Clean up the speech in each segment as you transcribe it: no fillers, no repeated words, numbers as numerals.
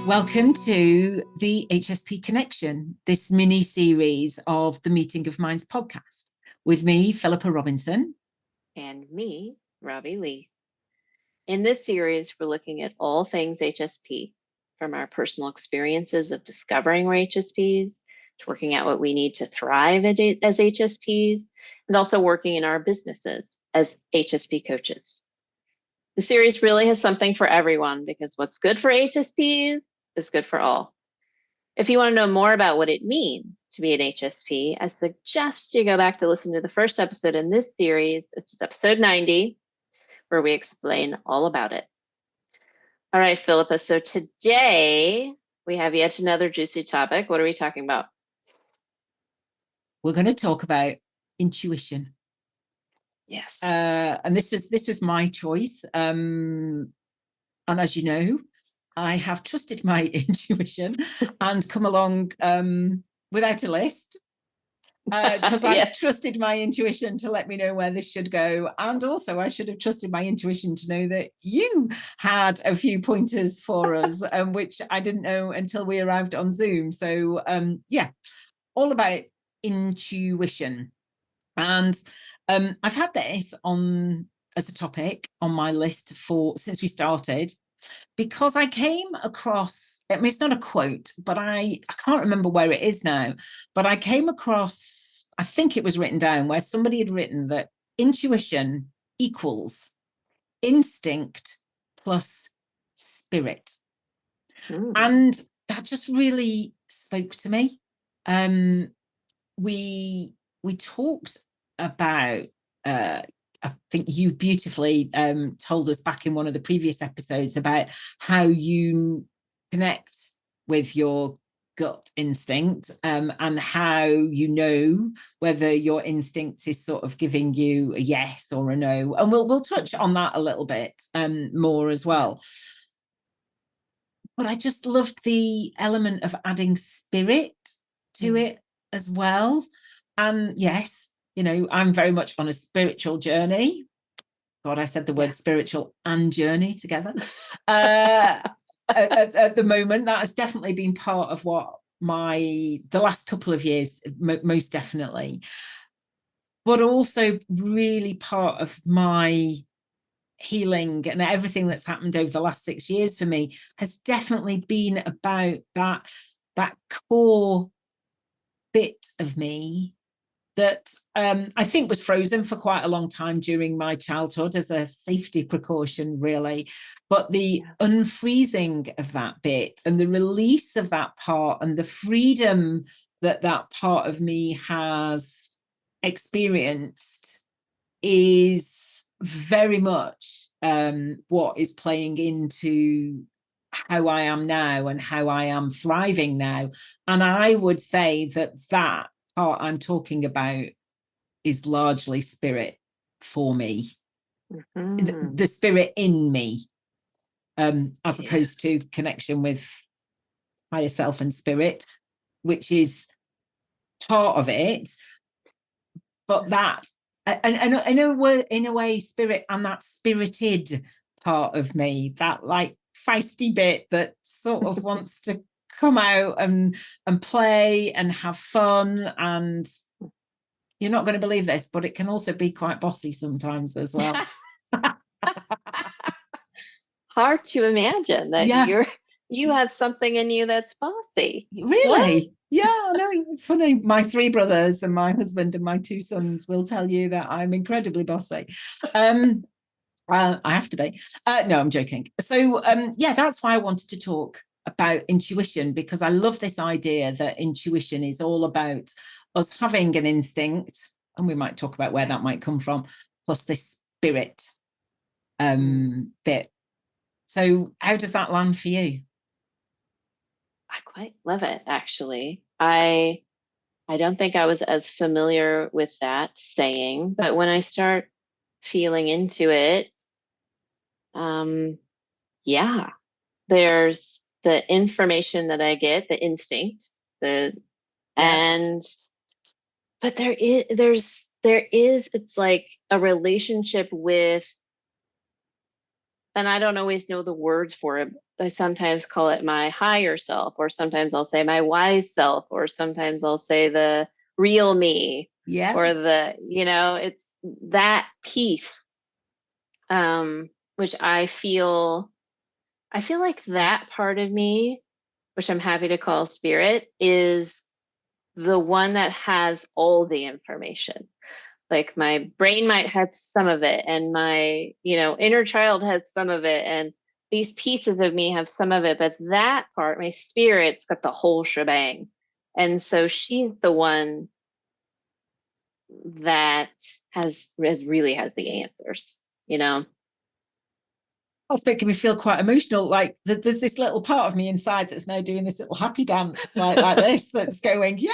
Welcome to the HSP Connection, this mini series of the Meeting of Minds podcast with me, Philippa Robinson. And me, Robbie Lee. In this series, we're looking at all things HSP, from our personal experiences of discovering we're HSPs, to working out what we need to thrive as HSPs, and also working in our businesses as HSP coaches. The series really has something for everyone because what's good for HSPs is good for all. If you want to know more about what it means to be an HSP, I suggest you go back to listen to the first episode in this series. It's episode 90, where we explain all about it. All right, Philippa. So today we have yet another juicy topic. What are we talking about? We're going to talk about intuition. Yes. And this was my choice. And as you know, I have trusted my intuition and come along without a list because I trusted my intuition to let me know where this should go. And also I should have trusted my intuition to know that you had a few pointers for us, which I didn't know until we arrived on Zoom. So yeah, all about intuition. And I've had this on as a topic on my list since we started, because I came across, I mean, it's not a quote, but I can't remember where it is now, but I came across, I think it was written down, where somebody had written that intuition equals instinct plus spirit. And that just really spoke to me. We talked about I think you beautifully told us back in one of the previous episodes about how you connect with your gut instinct, and how you know whether your instinct is sort of giving you a yes or a no. And we'll touch on that a little bit more as well. But I just loved the element of adding spirit to it as well. And yes, you know, I'm very much on a spiritual journey. God, I said the word spiritual and journey together. At the moment, that has definitely been part of what the last couple of years, most definitely. But also really part of my healing and everything that's happened over the last 6 years for me has definitely been about that core bit of me that I think was frozen for quite a long time during my childhood as a safety precaution, really. But the unfreezing of that bit and the release of that part and the freedom that that part of me has experienced is very much what is playing into how I am now and how I am thriving now. And I would say that part I'm talking about is largely spirit for me, the spirit in me, as opposed to connection with higher self and spirit, which is part of it. But that, and in a way, spirit and that spirited part of me, that like feisty bit that sort of wants to come out and play and have fun. And you're not going to believe this, but it can also be quite bossy sometimes as well. Hard to imagine that you have something in you that's bossy. Really? What? Yeah, no, it's funny. My 3 brothers and my husband and my 2 sons will tell you that I'm incredibly bossy. I have to be. No, I'm joking. So yeah, that's why I wanted to talk about intuition, because I love this idea that intuition is all about us having an instinct, and we might talk about where that might come from, plus this spirit bit. So how does that land for you? I quite love it, actually. I don't think I was as familiar with that saying, but when I start feeling into it, there's the information that I get, the instinct, but there is, it's like a relationship with and I don't always know the words for it. I sometimes call it my higher self, or sometimes I'll say my wise self, or sometimes I'll say the real me, Yeah. or the, it's that piece, which I feel like that part of me, which I'm happy to call spirit, is the one that has all the information. Like my brain might have some of it, and my, inner child has some of it, and these pieces of me have some of it, but that part, my spirit's got the whole shebang. And so she's the one that really has the answers, That's making me feel quite emotional. Like there's this little part of me inside that's now doing this little happy dance, like this, that's going, yeah,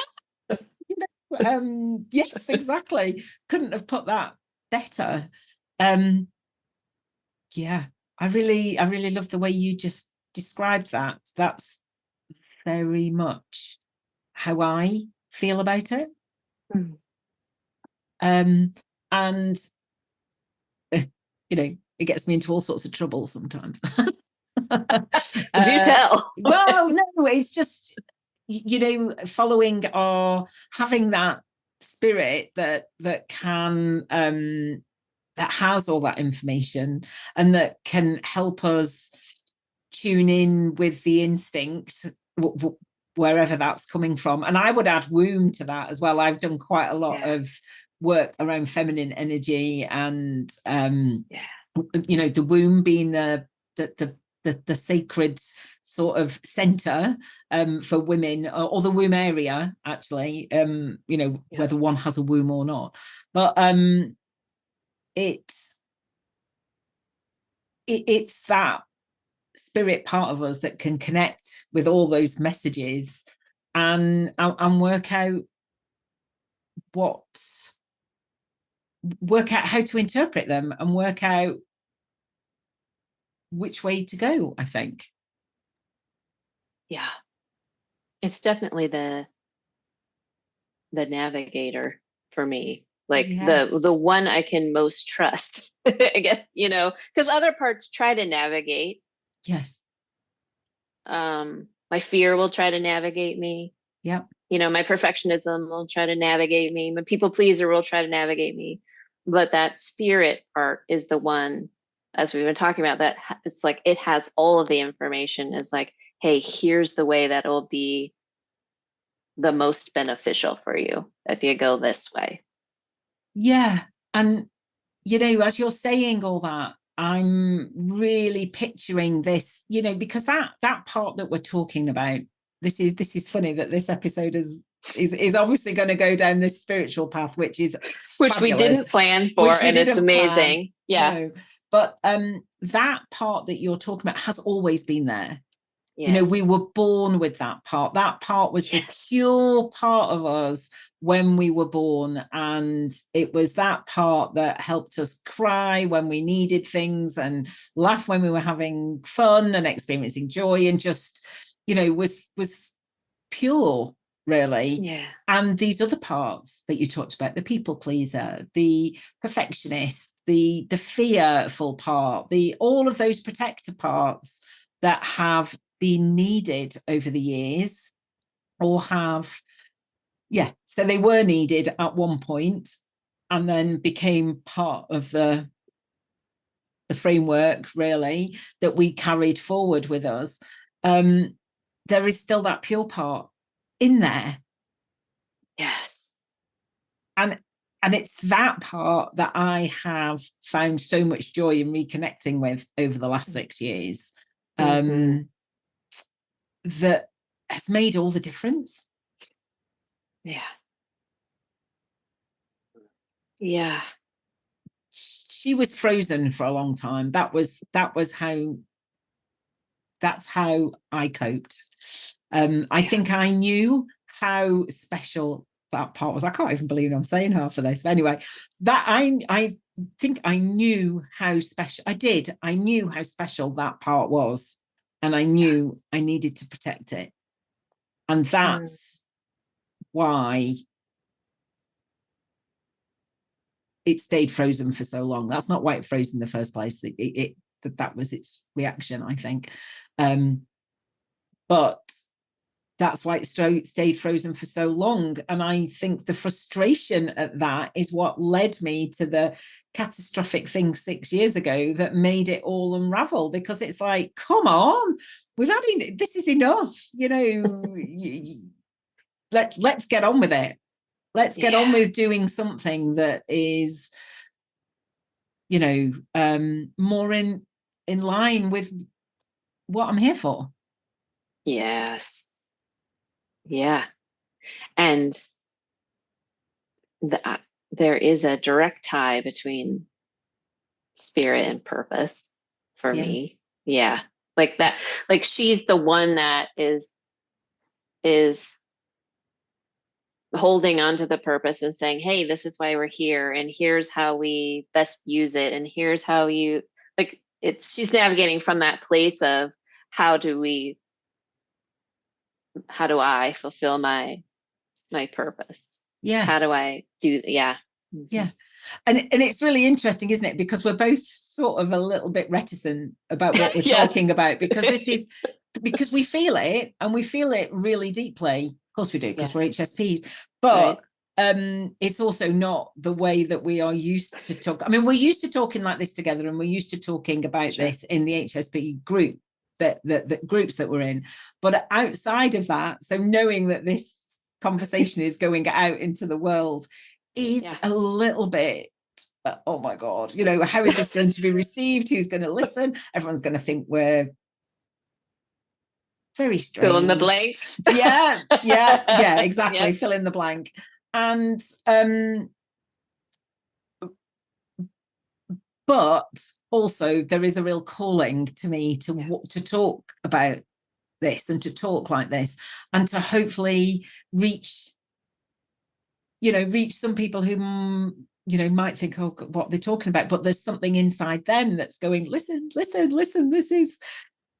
yes, exactly. Couldn't have put that better. Yeah, I really love the way you just described that. That's very much how I feel about it. Mm. And it gets me into all sorts of trouble sometimes. Do tell. Well, no, it's just following or having that spirit that can that has all that information and that can help us tune in with the instinct, wherever that's coming from. And I would add womb to that as well. I've done quite a lot of work around feminine energy, and the womb being the sacred sort of center for women, or the womb area, actually, whether one has a womb or not. But it's that spirit part of us that can connect with all those messages and work out how to interpret them and work out which way to go, I think. Yeah. It's definitely the navigator for me. Like the one I can most trust, I guess, because other parts try to navigate. Yes. My fear will try to navigate me. Yeah. My perfectionism will try to navigate me. My people pleaser will try to navigate me. But that spirit part is the one, as we've been talking about, that it's like it has all of the information. It's like, hey, here's the way that will be the most beneficial for you if you go this way. Yeah. And, as you're saying all that, I'm really picturing this, because that part that we're talking about, this is funny that this episode is obviously going to go down this spiritual path, which fabulous. We didn't plan for, and it's amazing. Yeah. No. But that part that you're talking about has always been there. Yes. We were born with that part. That part was the pure part of us when we were born. And it was that part that helped us cry when we needed things and laugh when we were having fun and experiencing joy, and just, was pure, really. Yeah. And these other parts that you talked about, the people pleaser, the perfectionist, the fearful part, all of those protector parts that have been needed over the years, or so they were needed at one point and then became part of the framework, really, that we carried forward with us. There is still that pure part in there. Yes. And it's that part that I have found so much joy in reconnecting with over the last 6 years. That has made all the difference. Yeah. Yeah. She was frozen for a long time. That's how I coped. I think I knew how special that part was. I can't even believe I'm saying half of this. But anyway, that I think I knew how special I knew how special that part was. And I knew I needed to protect it. And that's why it stayed frozen for so long. That's not why it froze in the first place. that was its reaction, I think. But that's why it stayed frozen for so long. And I think the frustration at that is what led me to the catastrophic thing 6 years ago that made it all unravel, because it's like, come on, this is enough, let's get on with it. Let's get on with doing something that is, more in line with what I'm here for. Yes. Yeah. And there is a direct tie between spirit and purpose for me. Yeah. Like that, like she's the one that is holding on to the purpose and saying, hey, this is why we're here, and here's how we best use it, and here's how you, like, she's navigating from that place of how do I fulfill my purpose? Yeah. How do I do? Yeah. Mm-hmm. Yeah. And it's really interesting, isn't it? Because we're both sort of a little bit reticent about what we're talking about, because because we feel it, and we feel it really deeply. Of course we do, because we're HSPs, but it's also not the way that we are used to talk. I mean, we're used to talking like this together, and we're used to talking about this in the HSP group, that groups that we're in. But outside of that, so knowing that this conversation is going out into the world is a little bit, oh my God, how is this going to be received? Who's going to listen? Everyone's going to think we're very strange. Fill in the blank. Yeah, exactly. Fill in the blank. And but also there is a real calling to me to talk about this, and to talk like this, and to hopefully reach some people who might think, oh, what they're talking about, but there's something inside them that's going, listen,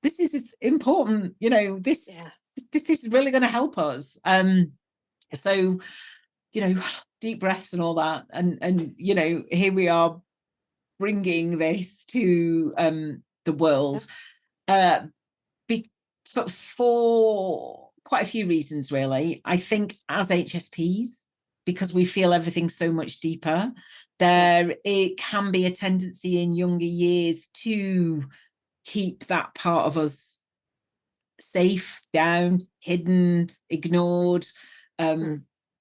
this is important, this is really going to help us. So deep breaths and all that, and here we are bringing this to the world for quite a few reasons, really. I think as HSPs, because we feel everything so much deeper, it can be a tendency in younger years to keep that part of us safe, down, hidden, ignored,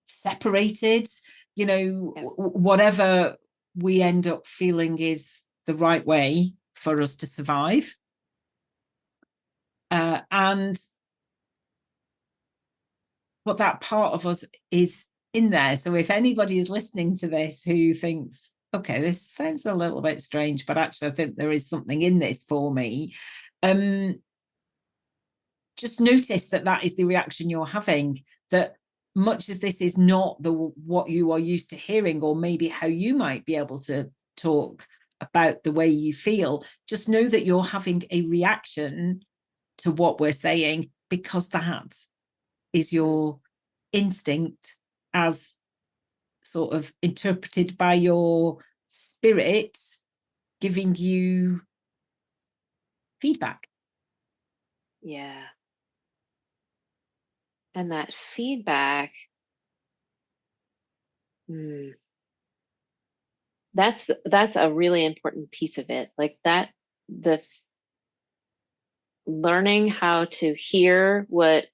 separated, whatever we end up feeling is the right way for us to survive. And but that part of us is in there. So if anybody is listening to this who thinks, okay, this sounds a little bit strange, but actually I think there is something in this for me, just notice that is the reaction you're having, that much as this is not what you are used to hearing, or maybe how you might be able to talk about the way you feel, just know that you're having a reaction to what we're saying, because that is your instinct as sort of interpreted by your spirit giving you feedback. Yeah. And that feedback, that's a really important piece of it. Like that, the learning how to hear what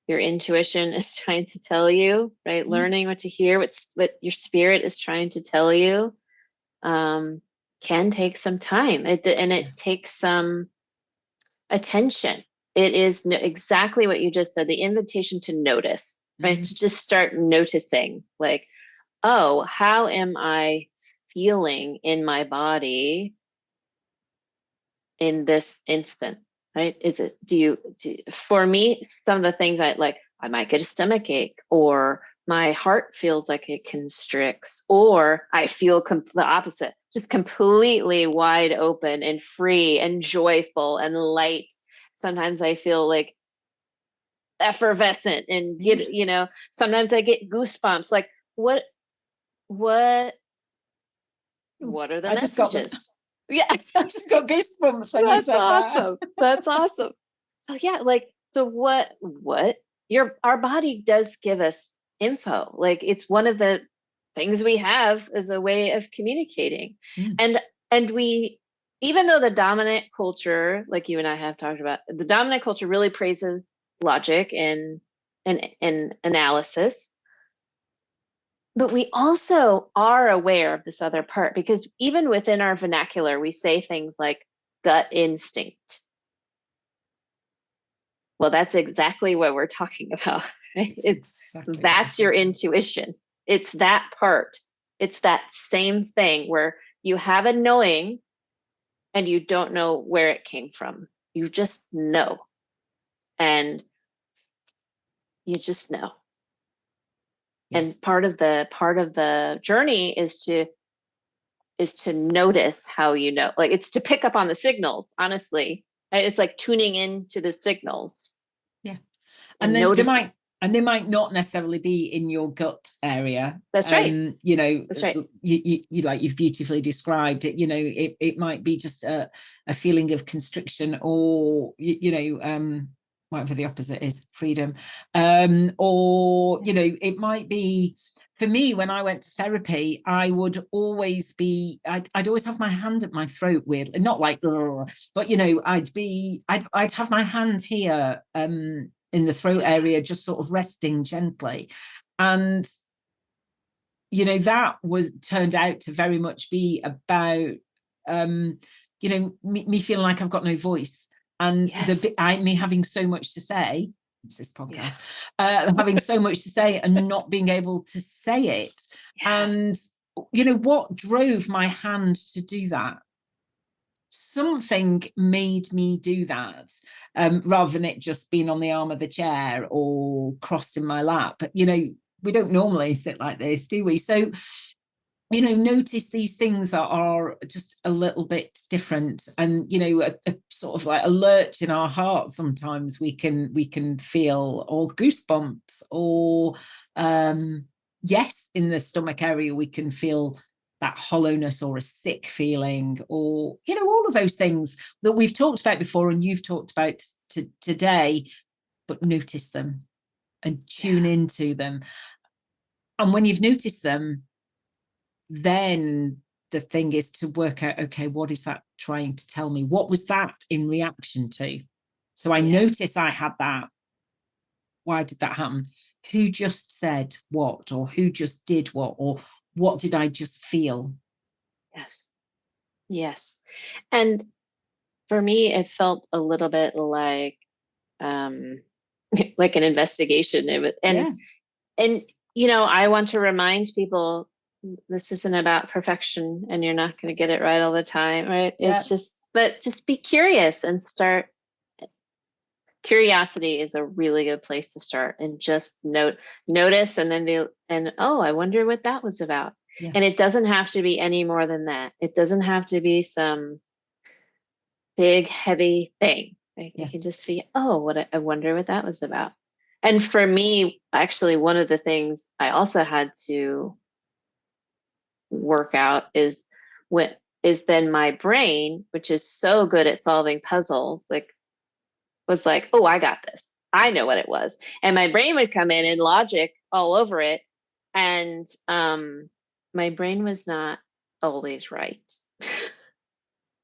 your intuition is trying to tell you, right? Learning what to hear, what your spirit is trying to tell you, can take some time. It takes some attention. It is exactly what you just said, the invitation to notice, right? To just start noticing, like, oh, how am I feeling in my body in this instant, right? For me, some of the things I might get a stomach ache, or my heart feels like it constricts, or I feel the opposite, just completely wide open and free and joyful and light. Sometimes I feel like effervescent and sometimes I get goosebumps. Like what are the messages? Yeah. I just got goosebumps when you That's said awesome. that. That's awesome. So yeah, like, so what our body does give us info. Like, it's one of the things we have as a way of communicating. Mm. And we, even though the dominant culture, like you and I have talked about, the dominant culture really praises logic and analysis, but we also are aware of this other part, because even within our vernacular, we say things like gut instinct. Well, that's exactly what we're talking about, right? It's exactly That's your intuition. It's that part. It's that same thing where you have a knowing and you don't know where it came from. You just know. And you just know. Yeah. And part of the journey is to notice how you know. Like, it's to pick up on the signals, honestly. It's like tuning into the signals. Yeah. And then noticing. they might not necessarily be in your gut area. That's right. You know, That's right. you like, you've beautifully described it. You know, it might be just a feeling of constriction, or whatever the opposite is, freedom. Or, you know, it might be, for me, when I went to therapy, I would always be, I'd always have my hand at my throat, weirdly, not like, but, you know, I'd have my hand here, in the throat area, just sort of resting gently. And, you know, that turned out to very much be about, you know, me feeling like I've got no voice. And yes. me having so much to say, it's this podcast, having so much to say and not being able to say it. Yes. And, you know, what drove my hand to do that? Something made me do that, rather than it just being on the arm of the chair or crossed in my lap. You know, we don't normally sit like this, do we? So, you know, notice these things that are just a little bit different, and, you know, a sort of like a lurch in our heart. Sometimes we can feel, or goosebumps, or yes, in the stomach area we can feel that hollowness, or a sick feeling, or, you know, all of those things that we've talked about before and you've talked about today. But notice them and tune into them. And when you've noticed them, then the thing is to work out, okay, what is that trying to tell me? What was that in reaction to? So I noticed I had that. Why did that happen? Who just said what, or who just did what, or what did I just feel? Yes. Yes. And for me, it felt a little bit like like an investigation. And you know, I want to remind people, this isn't about perfection, and you're not going to get it right all the time, right? Yeah. It's just, but just be curious and start. Curiosity is a really good place to start, and just notice, and then oh, I wonder what that was about. Yeah. And it doesn't have to be any more than that. It doesn't have to be some big, heavy thing. Right? Yeah. It can just be, oh, I wonder what that was about. And for me, actually, one of the things I also had to work out is then my brain, which is so good at solving puzzles, like, was like, oh, I got this. I know what it was. And my brain would come in and logic all over it. And my brain was not always right.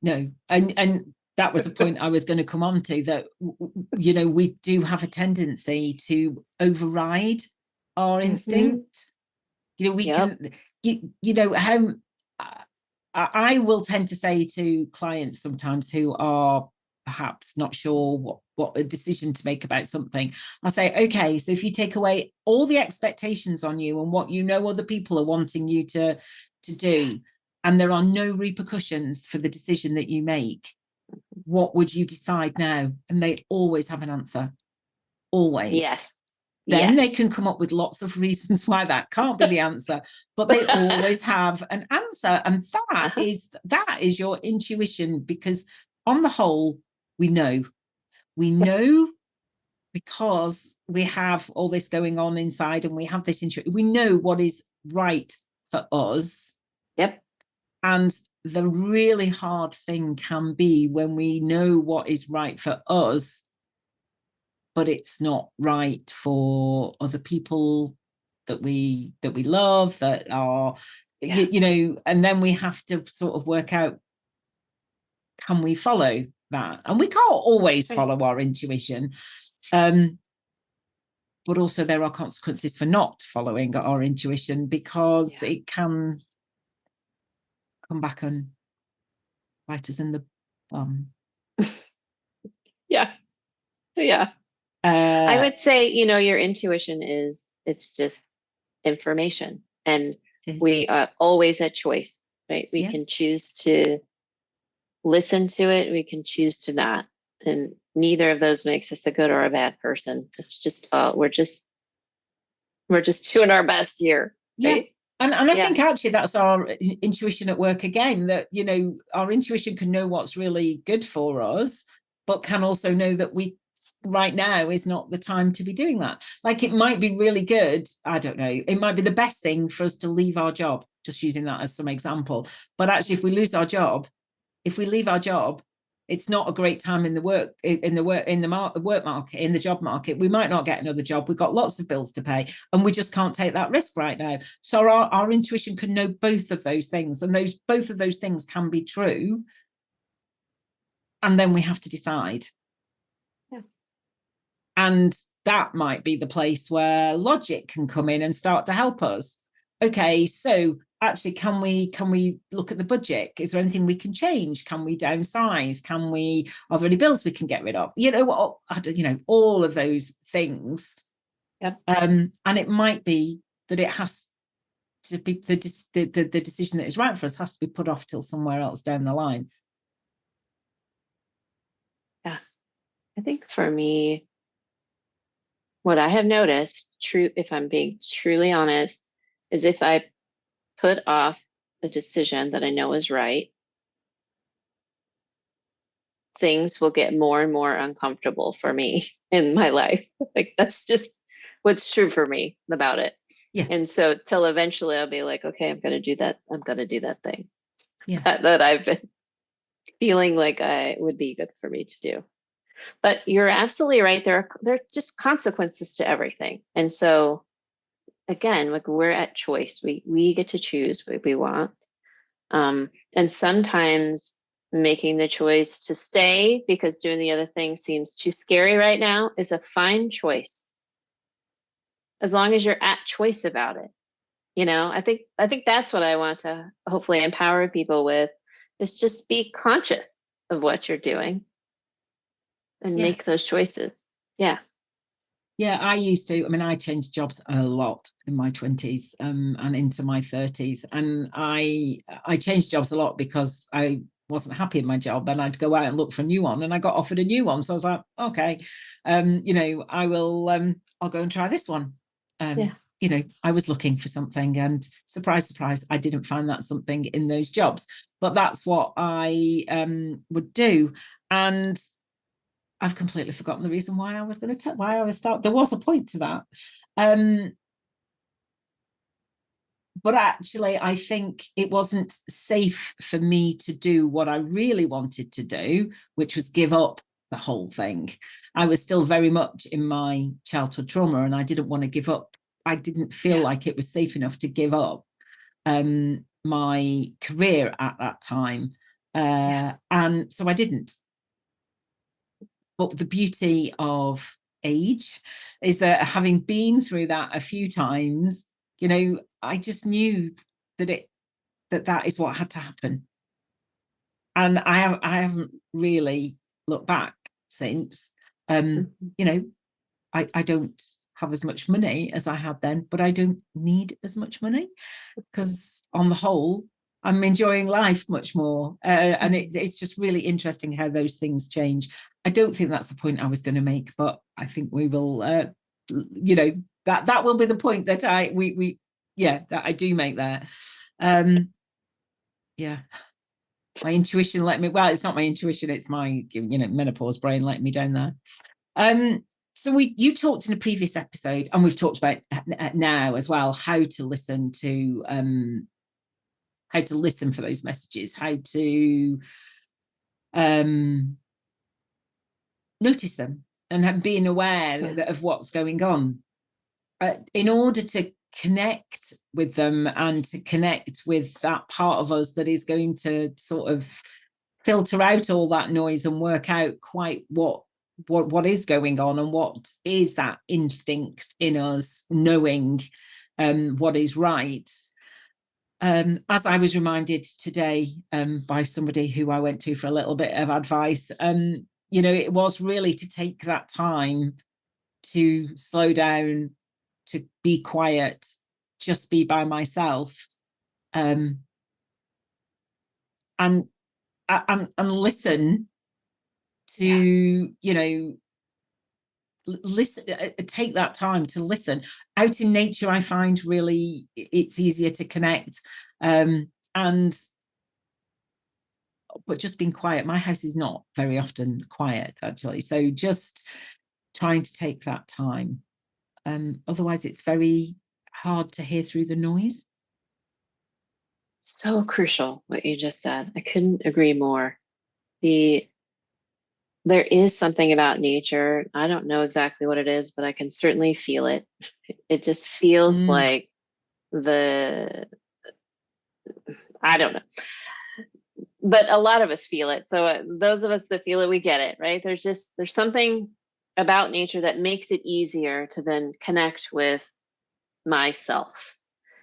No. And that was a point I was going to come on to, that, you know, we do have a tendency to override our instinct. You know, we can, you know, how I will tend to say to clients sometimes who are perhaps not sure what a decision to make about something, I'll say, okay, so if you take away all the expectations on you and what you know other people are wanting you to do, and there are no repercussions for the decision that you make, what would you decide now? And they always have an answer. Always. Yes. Then they can come up with lots of reasons why that can't be the answer, but they always have an answer. And that is your intuition, because on the whole, we know because we have all this going on inside, and we have this intuition. We know what is right for us. Yep. And the really hard thing can be when we know what is right for us, but it's not right for other people that we love, that are, you know, and then we have to sort of work out, can we follow that? And we can't always follow our intuition. But also there are consequences for not following our intuition, because it can come back and bite us in the bum. Yeah. I would say, you know, your intuition it's just information, and we are always at choice, right? We can choose to listen to it. We can choose to not. And neither of those makes us a good or a bad person. It's just, we're just doing our best here. Right? And I think actually that's our intuition at work again, that, you know, our intuition can know what's really good for us, but can also know that we right now is not the time to be doing that. Like, it might be really good, I don't know, it might be the best thing for us to leave our job, just using that as some example. But actually, if we leave our job, it's not a great time in the work market, in the job market. We might not get another job. We've got lots of bills to pay, and we just can't take that risk right now. So our intuition can know both of those things, and both of those things can be true. And then we have to decide. And that might be the place where logic can come in and start to help us. Okay, so actually, can we look at the budget? Is there anything we can change? Can we downsize? Are there any bills we can get rid of? You know what? You know, all of those things. And it might be that it has to be the decision that is right for us has to be put off till somewhere else down the line. Yeah, I think for me, what I have noticed, if I'm being truly honest, is if I put off a decision that I know is right, things will get more and more uncomfortable for me in my life. Like, that's just what's true for me about it. And so till eventually I'll be like, okay, I'm going to do that. I'm going to do that thing that I've been feeling like I would be good for me to do. But you're absolutely right. There are just consequences to everything. And so again, like, we're at choice. We get to choose what we want. And sometimes making the choice to stay because doing the other thing seems too scary right now is a fine choice, as long as you're at choice about it. You know, I think that's what I want to hopefully empower people with, is just be conscious of what you're doing and make those choices. I used to. I mean, I changed jobs a lot in my 20s and into my 30s. And I changed jobs a lot because I wasn't happy in my job, and I'd go out and look for a new one, and I got offered a new one. So I was like, okay, you know, I will, I'll go and try this one. You know, I was looking for something, and surprise, surprise, I didn't find that something in those jobs. But that's what I would do. And I've completely forgotten the reason why I was going to why I was start. There was a point to that. But actually, I think it wasn't safe for me to do what I really wanted to do, which was give up the whole thing. I was still very much in my childhood trauma, and I didn't want to give up. I didn't feel like it was safe enough to give up my career at that time. And so I didn't. But the beauty of age is that, having been through that a few times, you know, I just knew that that is what had to happen. And I haven't really looked back since. You know, I don't have as much money as I had then, but I don't need as much money, because on the whole, I'm enjoying life much more. And it's just really interesting how those things change. I don't think that's the point I was going to make, but I think we will, you know, that will be the point that that I do make there. My intuition let me, well, it's not my intuition, it's my, you know, menopause brain letting me down there. So you talked in a previous episode, and we've talked about now as well, how to listen to how to listen for those messages, how to notice them, and being aware of what's going on, in order to connect with them and to connect with that part of us that is going to sort of filter out all that noise and work out quite what is going on, and what is that instinct in us knowing what is right. As I was reminded today by somebody who I went to for a little bit of advice, you know, it was really to take that time to slow down, to be quiet, just be by myself, and listen to, you know, listen, take that time to listen. Out in nature, I find really it's easier to connect, but just being quiet. My house is not very often quiet, actually, so just trying to take that time. Otherwise it's very hard to hear through the noise. So crucial what you just said. I couldn't agree more. There is something about nature. I don't know exactly what it is, but I can certainly feel it. It just feels like I don't know. But a lot of us feel it. So those of us that feel it, we get it, right? There's something about nature that makes it easier to then connect with myself.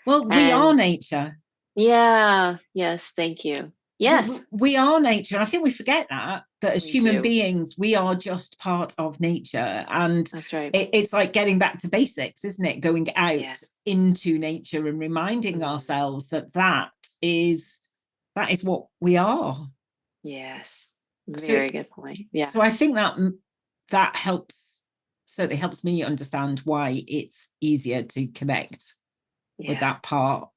Well, we are nature. Yeah. Yes. Thank you. Yes. We are nature. I think we forget that as human beings, we are just part of nature. And that's right. It's like getting back to basics, isn't it? Going out into nature and reminding ourselves that is what we are. Yes. Very good point. Yeah. So I think that helps. Certainly helps me understand why it's easier to connect with that part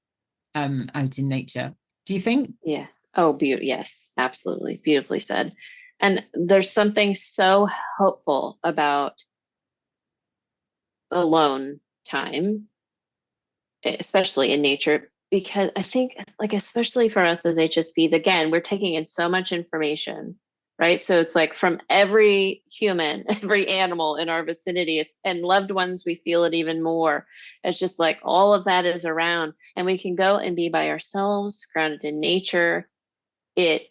out in nature. Do you think? Yeah. Oh, yes, absolutely. Beautifully said. And there's something so helpful about alone time, especially in nature, because I think, like, especially for us as HSPs, again, we're taking in so much information, right? So it's like from every human, every animal in our vicinity, and loved ones, we feel it even more. It's just like all of that is around, and we can go and be by ourselves, grounded in nature. It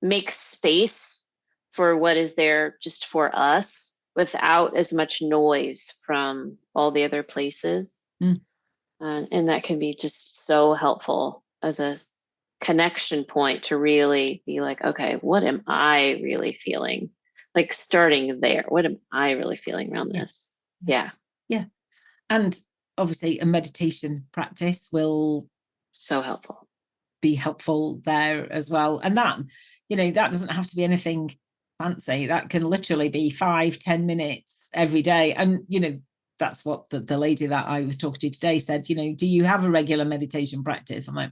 makes space for what is there just for us without as much noise from all the other places. And that can be just so helpful as a connection point to really be like, okay, what am I really feeling? Like starting there, what am I really feeling around this? Yeah. And obviously a meditation practice will be helpful there as well. And that, you know, that doesn't have to be anything fancy. That can literally be 5-10 minutes every day. And, you know, that's what the lady that I was talking to today said, you know, do you have a regular meditation practice? I'm like,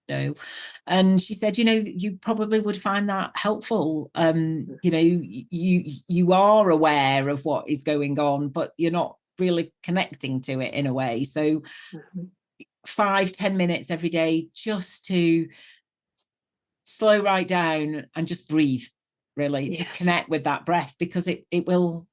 no. And she said, you know, you probably would find that helpful. You know, you are aware of what is going on, but you're not really connecting to it in a way. So 5-10 minutes every day just to slow right down and just breathe, really. Just connect with that breath, because it will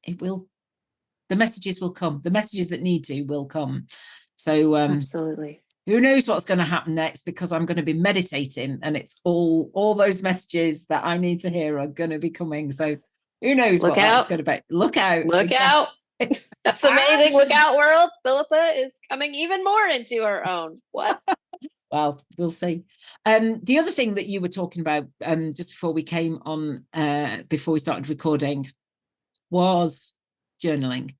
the messages will come. The messages that need to will come. So absolutely. Who knows what's going to happen next, because I'm going to be meditating, and it's all those messages that I need to hear are going to be coming. So who knows what that's going to be. Look out. Look out. That's amazing. Look out, world. Philippa is coming even more into her own. What? Well, we'll see. The other thing that you were talking about just before we came on, before we started recording, was journaling.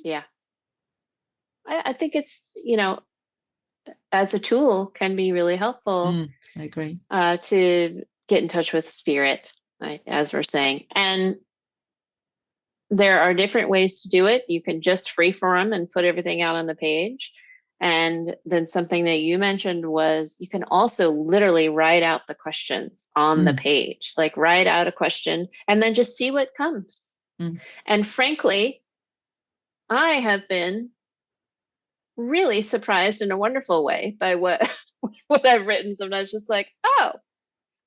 Yeah. I think it's, you know, as a tool can be really helpful. I agree. To get in touch with spirit, right, as we're saying. And there are different ways to do it. You can just freeform and put everything out on the page. And then something that you mentioned was you can also literally write out the questions on the page, like write out a question and then just see what comes. And frankly, I have been really surprised in a wonderful way by what what I've written. Sometimes just like, oh,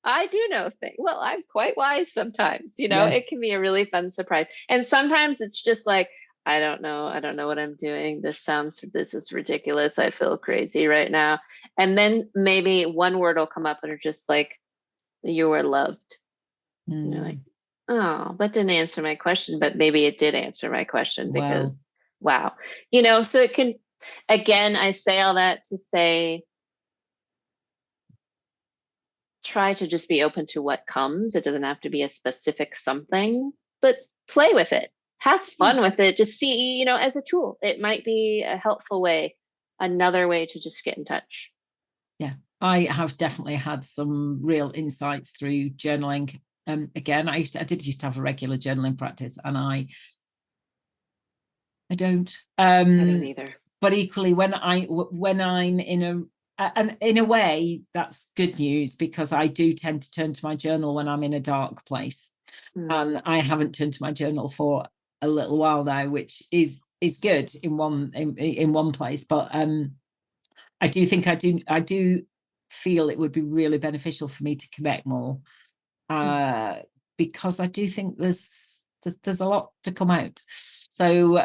I do know things. Well, I'm quite wise sometimes, Yes. it can be a really fun surprise. And sometimes it's just like, I don't know what I'm doing. This is ridiculous. I feel crazy right now. And then maybe one word will come up and it's just like, you are loved. Like, oh, that didn't answer my question, but maybe it did answer my question Well, because, wow. So it can, again, I say all that to say, try to just be open to what comes. It doesn't have to be a specific something, but play with it. Have fun with it. Just see, as a tool. It might be a helpful way, another way to just get in touch. yeah, I have definitely had some real insights through journaling. Again, I did used to have a regular journaling practice, and I don't. I don't either. But equally, when I'm in and in a way, that's good news, because I do tend to turn to my journal when I'm in a dark place. And I haven't turned to my journal for a little while now, which is good in one place. But I do think I do feel it would be really beneficial for me to connect more, because I do think there's a lot to come out. So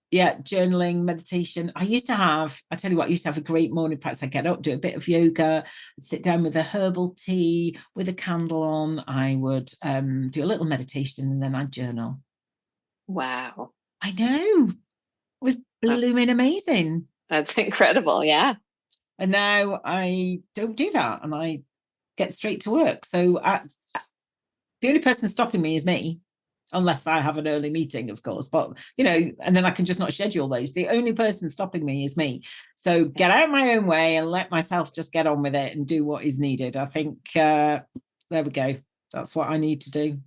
yeah, journaling, meditation. I tell you what, I used to have a great morning practice. I get up, do a bit of yoga, sit down with a herbal tea with a candle on. I would do a little meditation, and then I'd journal. Wow. I know. It was blooming amazing. That's incredible. Yeah. And now I don't do that, and I get straight to work. So the only person stopping me is me, unless I have an early meeting, of course, but and then I can just not schedule those. The only person stopping me is me. So get out of my own way and let myself just get on with it and do what is needed. I think there we go. That's what I need to do.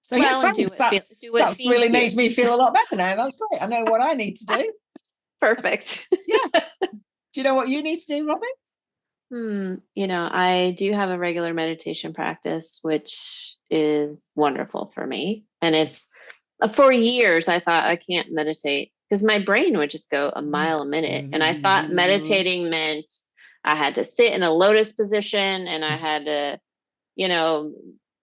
So yeah, thanks. That's really made me feel a lot better now. That's great. I know what I need to do. Perfect. Yeah. Do you know what you need to do, Robin? I do have a regular meditation practice, which is wonderful for me. And it's for years, I thought I can't meditate because my brain would just go a mile a minute. And I thought meditating meant I had to sit in a lotus position and I had to,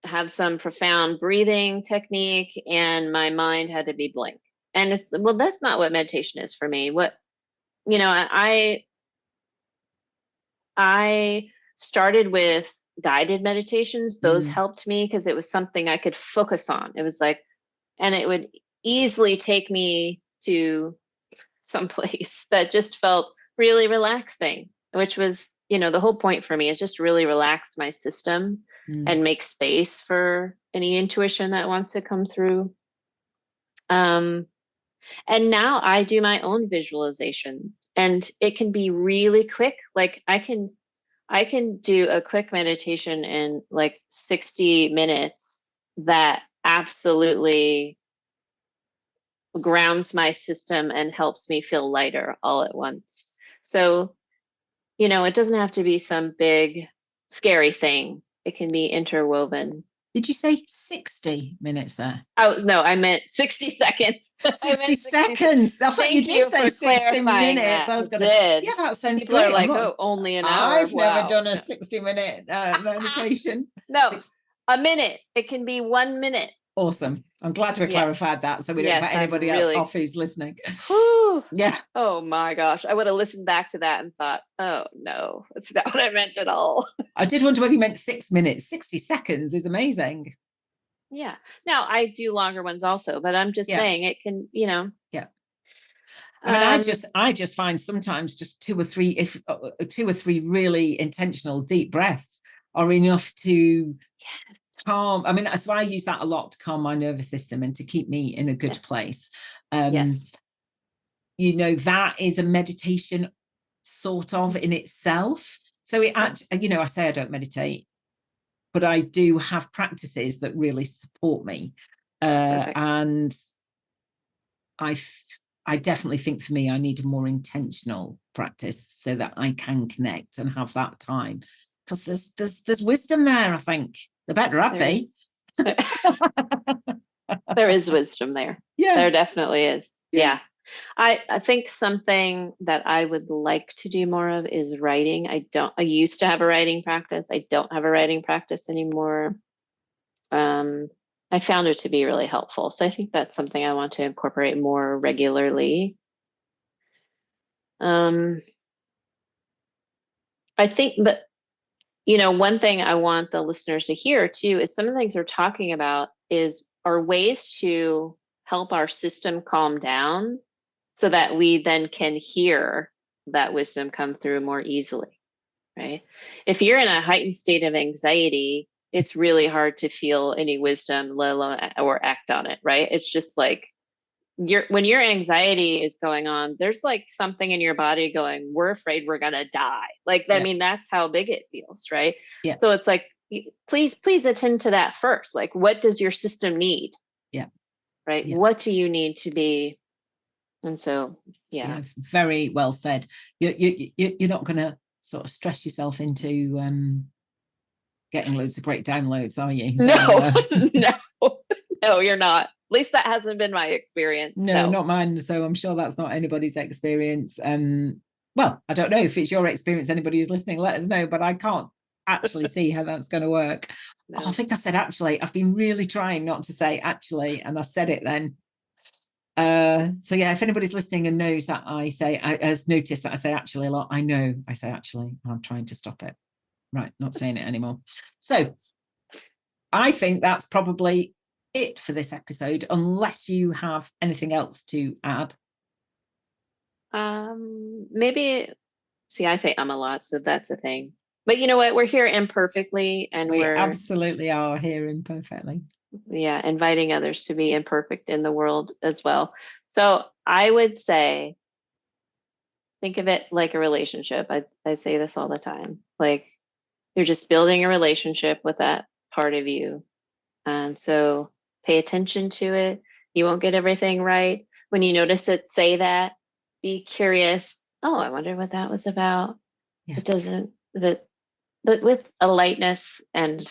have some profound breathing technique and my mind had to be blank. And that's not what meditation is for me. I started with guided meditations. Those helped me because it was something I could focus on. It was like, and it would easily take me to some place that just felt really relaxing, which was, the whole point for me is just really relax my system and make space for any intuition that wants to come through. And now I do my own visualizations, and it can be really quick. Like I can do a quick meditation in like 60 minutes that absolutely grounds my system and helps me feel lighter all at once. So, it doesn't have to be some big, scary thing. It can be interwoven. Did you say 60 minutes there? No, I meant 60 seconds. 60 seconds. I thought you did say 60 minutes. That. I was going to, yeah, that sounds People great. Are like, only an hour. I've never done a 60-minute meditation. No, a minute. It can be 1 minute. Awesome. I'm glad we clarified that so we don't put anybody else off who's listening. Whew. Yeah. Oh my gosh. I would have listened back to that and thought, oh no, that's not what I meant at all. I did wonder whether you meant 6 minutes. 60 seconds is amazing. Yeah. Now I do longer ones also, but I'm just saying it can, Yeah. I mean, I just find sometimes just two or three really intentional deep breaths are enough to calm. I mean, so I use that a lot to calm my nervous system and to keep me in a good place. That is a meditation sort of in itself. So I say I don't meditate, but I do have practices that really support me. And I definitely think for me, I need a more intentional practice so that I can connect and have that time. Because there's wisdom there, I think. There better be. There is wisdom there. Yeah. There definitely is. Yeah. I think something that I would like to do more of is writing. I used to have a writing practice. I don't have a writing practice anymore. I found it to be really helpful. So I think that's something I want to incorporate more regularly. I think, but one thing I want the listeners to hear too is some of the things we're talking about are ways to help our system calm down so that we then can hear that wisdom come through more easily, right? If you're in a heightened state of anxiety, it's really hard to feel any wisdom, let alone or act on it, right? It's just like when your anxiety is going on, there's like something in your body going, we're afraid we're gonna die. Like, I mean, that's how big it feels, right? Yeah. So it's like, please attend to that first. Like, what does your system need? Yeah. Right. Yeah. What do you need to be? And so, yeah. Very well said. You're not going to sort of stress yourself into getting loads of great downloads, are you? So, no, you're not. At least that hasn't been my experience. No, not mine. So I'm sure that's not anybody's experience. Well, I don't know if it's your experience. Anybody who's listening, let us know. But I can't actually see how that's going to work. No. Oh, I think I said actually. I've been really trying not to say actually, and I said it then. So yeah, if anybody's listening and knows that has noticed that I say actually a lot, I know I say actually, I'm trying to stop it. Right, not saying it anymore. So I think that's probably it for this episode, unless you have anything else to add. Maybe, see, I say a lot, so that's a thing. But you know what? We're here imperfectly, and we absolutely are here imperfectly. Yeah, inviting others to be imperfect in the world as well. So I would say, think of it like a relationship. I say this all the time. Like, you're just building a relationship with that part of you. And so pay attention to it. You won't get everything right. When you notice it, say that. Be curious. Oh, I wonder what that was about. Yeah. It doesn't, but with a lightness and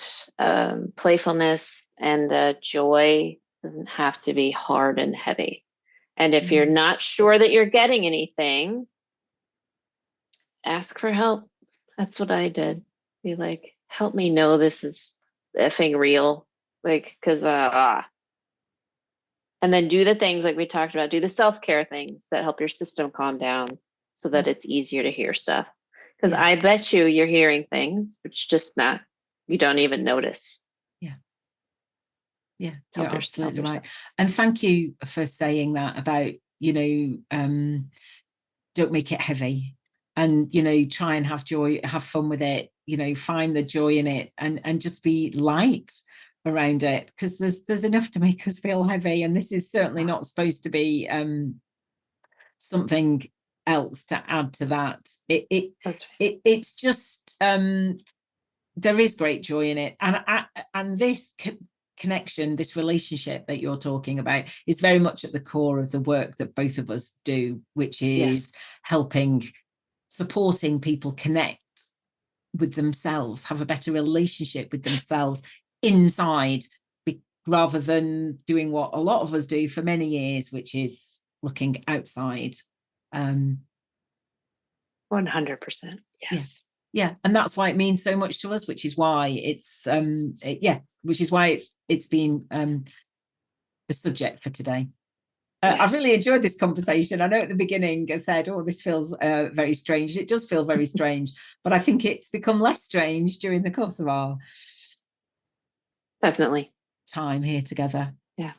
playfulness and joy, doesn't have to be hard and heavy. And if you're not sure that you're getting anything, ask for help. That's what I did. Be like, help me know this is effing real. Like, because and then do the things like we talked about, do the self-care things that help your system calm down so that it's easier to hear stuff. Because I bet you're hearing things, which just not, you don't even notice. Yeah, you're absolutely right. And thank you for saying that about, don't make it heavy, and, try and have joy, have fun with it, find the joy in it, and just be light around it, because there's enough to make us feel heavy, and this is certainly not supposed to be something else to add to that. It's just there is great joy in it, and this connection, this relationship that you're talking about, is very much at the core of the work that both of us do, which is supporting people connect with themselves, have a better relationship with themselves inside, rather than doing what a lot of us do for many years, which is looking outside. 100%. Yes. Yeah, and that's why it means so much to us, which is why it's it's been the subject for today. I've really enjoyed this conversation. I know at the beginning I said, oh, this feels very strange. It does feel very strange, but I think it's become less strange during the course of our time here together. Yeah.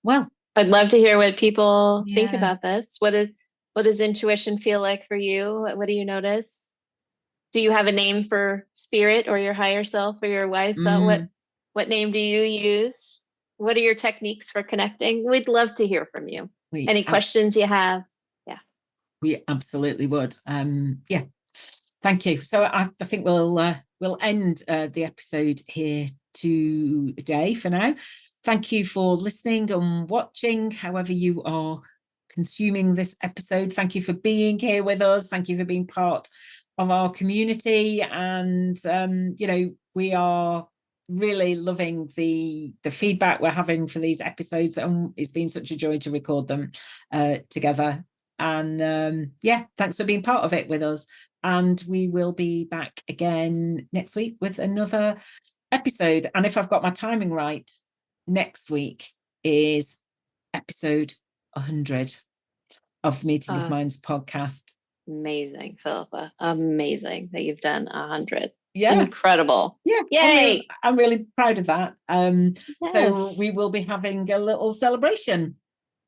Well, I'd love to hear what people think about this. What does intuition feel like for you? What do you notice? Do you have a name for spirit or your higher self or your wise self? What name do you use? What are your techniques for connecting? We'd love to hear from you. Any questions you have? Yeah. We absolutely would. Thank you. So I think we'll end the episode here today for now. Thank you for listening and watching, however you are consuming this episode. Thank you for being here with us. Thank you for being part of our community. And, we are really loving the feedback we're having for these episodes, and it's been such a joy to record them together. And thanks for being part of it with us. And we will be back again next week with another episode. And if I've got my timing right, next week is episode 100 of the Meeting of Minds podcast. Amazing, Philippa. Amazing that you've done 100. Yeah. Incredible. Yeah. Yay. I'm really proud of that. Yes. So we will be having a little celebration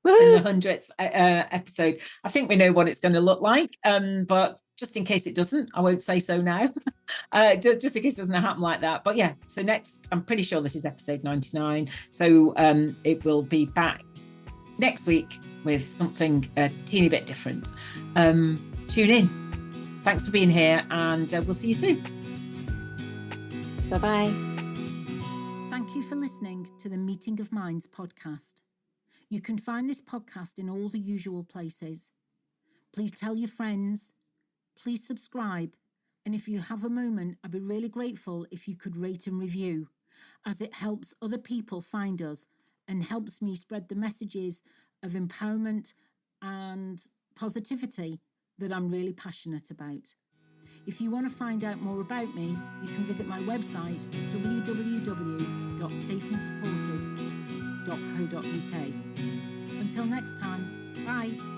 in the 100th episode. I think we know what it's going to look like, but just in case it doesn't, I won't say so now. Just in case it doesn't happen like that. But yeah, so next, I'm pretty sure this is episode 99. So it will be back next week with something a teeny bit different. Tune in. Thanks for being here, and we'll see you soon. Bye-bye. Thank you for listening to the Meeting of Minds podcast. You can find this podcast in all the usual places. Please tell your friends. Please subscribe. And if you have a moment, I'd be really grateful if you could rate and review, as it helps other people find us and helps me spread the messages of empowerment and positivity that I'm really passionate about. If you want to find out more about me, you can visit my website, www.safeandsupported.co.uk. Until next time, bye.